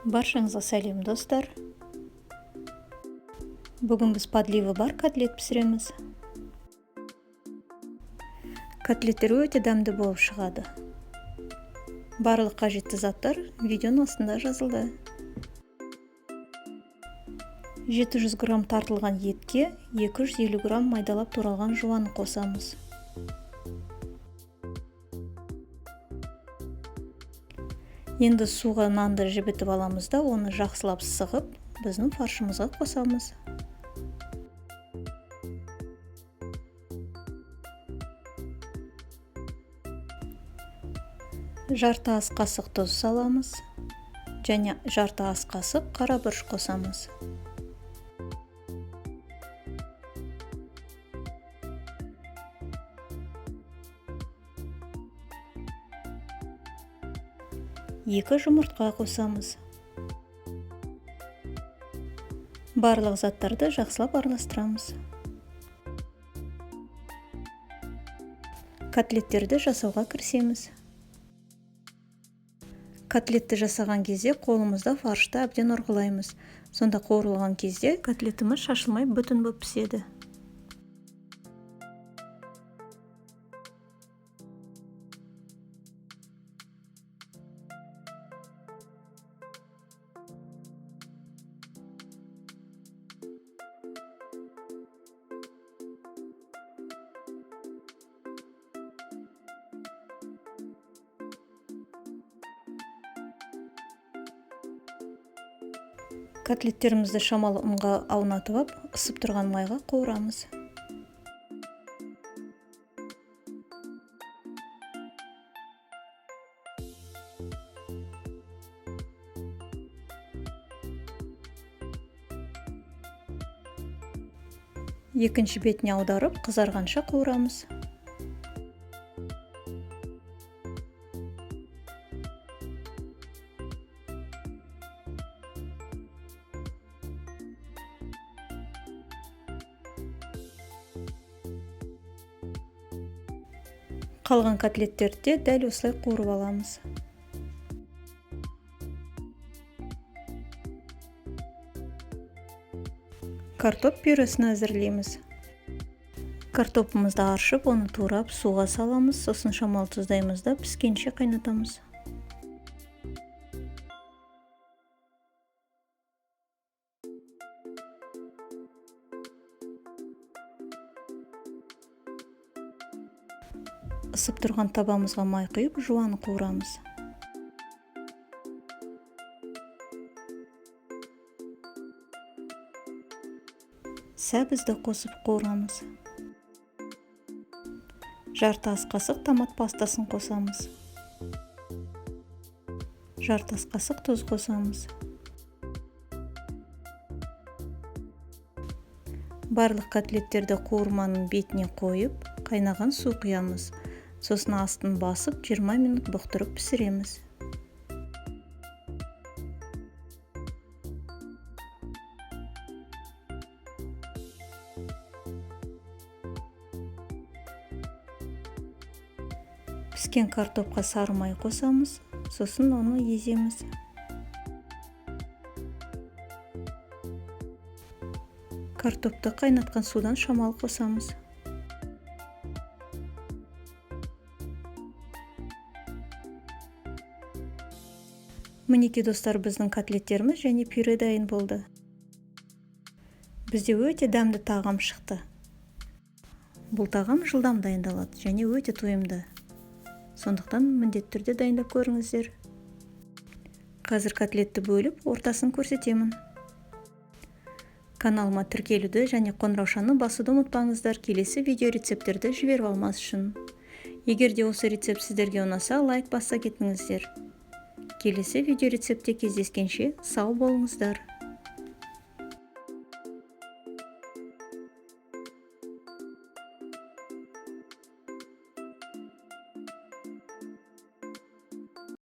Баршаңызға сәлем достар. Бүгін біз подливы бар котлет пісіреміз. Котлеттер өте дәмді болып шығады. Барлық қажетті заттар видеоның астында жазылды. 700 грамм тартылған етке 250 грамм майдалап туралған жуаны қосамыз. Енді суға нанды жібітіп аламыз да, оны жақсылап сығып, біздің фаршымызға қосамыз. Жарты ас қасық тұз саламыз, және жарты ас қасық қара бұрыш қосамыз. Екі жұмыртқа қосамыз. Барлық заттарды жақсылап араластырамыз. Котлеттерді жасауға кірісеміз. Котлетті жасаған кезде қолымызда фаршты әбден ұрғылаймыз. Сонда қуырылған кезде котлетіміз шашылмай бүтін болып піседі. Котлеттерімізді шамалы ұнға аунатып ап, ысып тұрған майға қуырамыз. Екінші бетіне аударып, қызарғанша қуырамыз. Қалған котлеттерді дәл осылай қуырып аламыз. Картоп пюресін әзірлейміз. Картопымызды аршып, оны турап, суға саламыз, сосын шамалы тұздаймыз да піскенше қайнатамыз. Isып тұрған табамызға май құйып, жуаны қуырамыз. Сәбізді қосып қуырамыз. Жарты ас қасық томат пастасын қосамыз. Жарты ас қасық тұз қосамыз. Барлық котлеттерді қуырманың бетіне қойып, қайнаған су құямыз. Сосын астын басып 20 минут бұқтырып пісіреміз. Піскен картопқа сары май қосамыз, сосын оны еземіз. Картопты қайнатқан судан шамалы қосамыз. Мінеки достар, біздің котлеттеріміз және пюре дайын болды. Бізде өте дәмді тағам шықты. Бұл тағам жылдам дайындалады және өте тойымды. Сондықтан міндетті түрде дайындап көріңіздер. Қазір котлетті бөліп, ортасын көрсетемін. Каналыма тіркелуді және қоңыраушаны басуды ұмытпаңыздар, келесі видео рецептерді жіберіп алмас үшін. Егер де осы рецепт сіздерге ұнаса, лайк баса кетіңіздер. Келесі видео рецепте кездескенше сау болыңыздар.